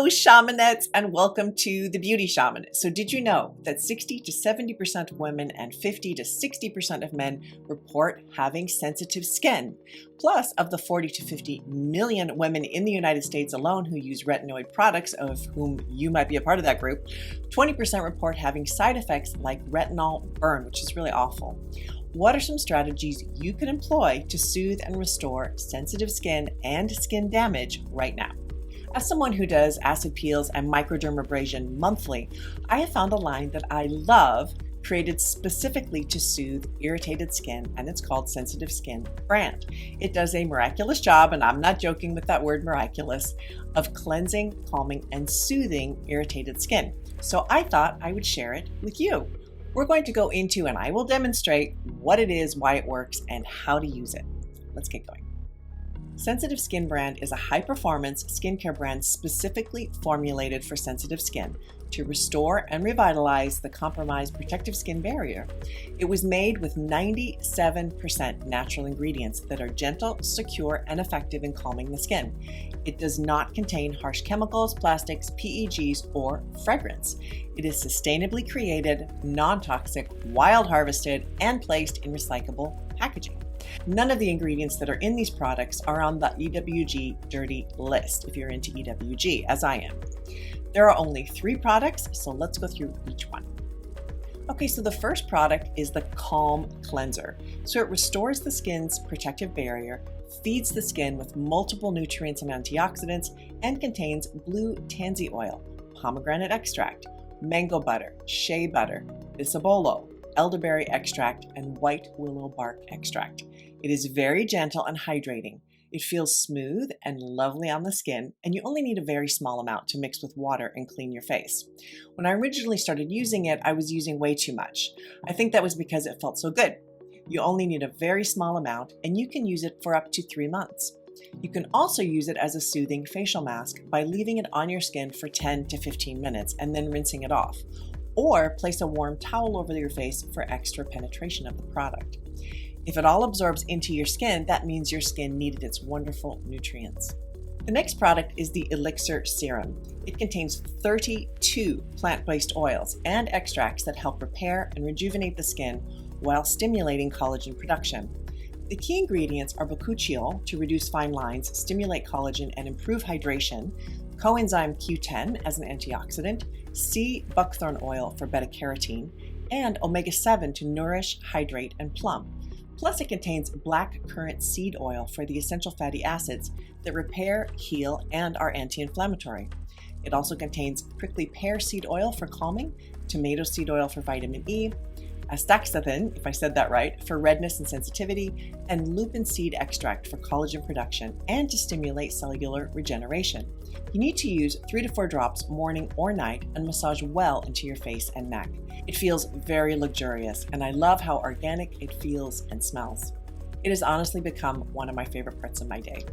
Shamanettes, and welcome to The Beauty Shaman. So did you know that 60 to 70% of women and 50 to 60% of men report having sensitive skin? Plus, of the 40 to 50 million women in the United States alone who use retinoid products, of whom you might be a part of that group, 20% report having side effects like retinol burn, which is really awful. What are some strategies you can employ to soothe and restore sensitive skin and skin damage right now? As someone who does acid peels and microdermabrasion monthly, I have found a line that I love, created specifically to soothe irritated skin, and it's called Sensitive Skin brand. It does a miraculous job, and I'm not joking with that word miraculous, of cleansing, calming, and soothing irritated skin. So I thought I would share it with you. We're going to go into, and I will demonstrate what it is, why it works, and how to use it. Let's get going. Sensitive Skin brand is a high-performance skincare brand specifically formulated for sensitive skin to restore and revitalize the compromised protective skin barrier. It was made with 97% natural ingredients that are gentle, secure, and effective in calming the skin. It does not contain harsh chemicals, plastics, PEGs, or fragrance. It is sustainably created, non-toxic, wild harvested, and placed in recyclable packaging. None of the ingredients that are in these products are on the EWG dirty list, if you're into EWG, as I am. There are only 3 products, so let's go through each one. Okay, so the first product is the Calm Cleanser. So it restores the skin's protective barrier, feeds the skin with multiple nutrients and antioxidants, and contains blue tansy oil, pomegranate extract, mango butter, shea butter, bisabolol, elderberry extract, and white willow bark extract. It is very gentle and hydrating. It feels smooth and lovely on the skin, and you only need a very small amount to mix with water and clean your face. When I originally started using it, I was using way too much. I think that was because it felt so good. You only need a very small amount, and you can use it for up to 3 months. You can also use it as a soothing facial mask by leaving it on your skin for 10 to 15 minutes and then rinsing it off. Or place a warm towel over your face for extra penetration of the product. If it all absorbs into your skin, that means your skin needed its wonderful nutrients. The next product is the Elixir Serum. It contains 32 plant-based oils and extracts that help repair and rejuvenate the skin while stimulating collagen production. The key ingredients are bakuchiol to reduce fine lines, stimulate collagen, and improve hydration, coenzyme Q10 as an antioxidant, sea buckthorn oil for beta-carotene, and omega-7 to nourish, hydrate, and plump. Plus, it contains black currant seed oil for the essential fatty acids that repair, heal, and are anti-inflammatory. It also contains prickly pear seed oil for calming, tomato seed oil for vitamin E, astaxanthin, if I said that right, for redness and sensitivity, and lupin seed extract for collagen production and to stimulate cellular regeneration. You need to use 3 to 4 drops morning or night and massage well into your face and neck. It feels very luxurious, and I love how organic it feels and smells. It has honestly become one of my favorite parts of my day.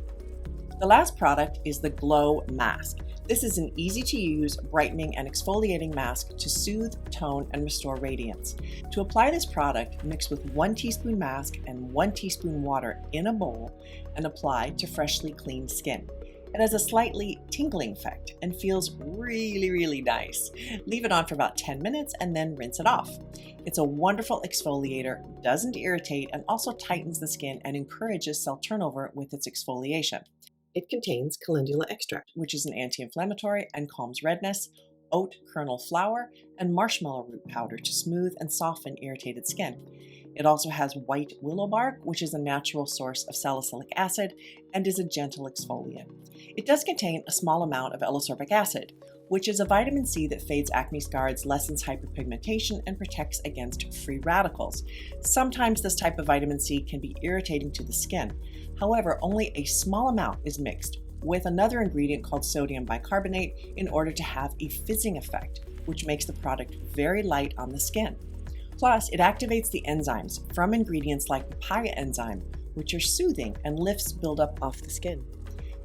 The last product is the Glow Mask. This is an easy-to-use, brightening and exfoliating mask to soothe, tone, and restore radiance. To apply this product, mix with 1 teaspoon mask and 1 teaspoon water in a bowl and apply to freshly cleaned skin. It has a slightly tingling effect and feels really, really nice. Leave it on for about 10 minutes and then rinse it off. It's a wonderful exfoliator, doesn't irritate, and also tightens the skin and encourages cell turnover with its exfoliation. It contains calendula extract, which is an anti-inflammatory and calms redness, oat kernel flour, and marshmallow root powder to smooth and soften irritated skin. It also has white willow bark, which is a natural source of salicylic acid and is a gentle exfoliant. It does contain a small amount of L-ascorbic acid, which is a vitamin C that fades acne scars, lessens hyperpigmentation, and protects against free radicals. Sometimes this type of vitamin C can be irritating to the skin. However, only a small amount is mixed with another ingredient called sodium bicarbonate in order to have a fizzing effect, which makes the product very light on the skin. Plus, it activates the enzymes from ingredients like papaya enzyme, which are soothing and lifts buildup off the skin.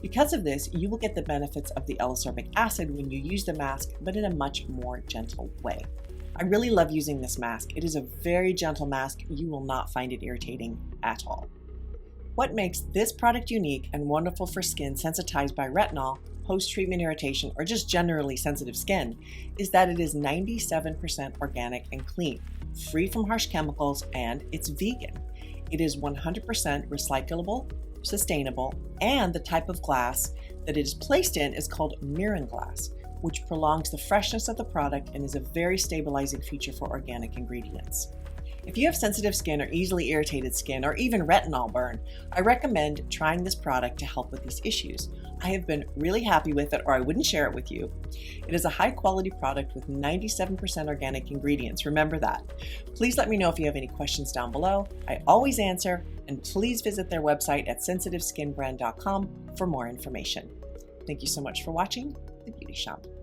Because of this, you will get the benefits of the L-ascorbic acid when you use the mask, but in a much more gentle way. I really love using this mask. It is a very gentle mask. You will not find it irritating at all. What makes this product unique and wonderful for skin sensitized by retinol, post-treatment irritation, or just generally sensitive skin is that it is 97% organic and clean, free from harsh chemicals, and it's vegan. It is 100% recyclable, sustainable, and the type of glass that it is placed in is called Mirin glass, which prolongs the freshness of the product and is a very stabilizing feature for organic ingredients. If you have sensitive skin or easily irritated skin or even retinol burn, I recommend trying this product to help with these issues. I have been really happy with it, or I wouldn't share it with you. It is a high quality product with 97% organic ingredients. Remember that. Please let me know if you have any questions down below. I always answer, and please visit their website at sensitiveskinbrand.com for more information. Thank you so much for watching The Beauty Shaman.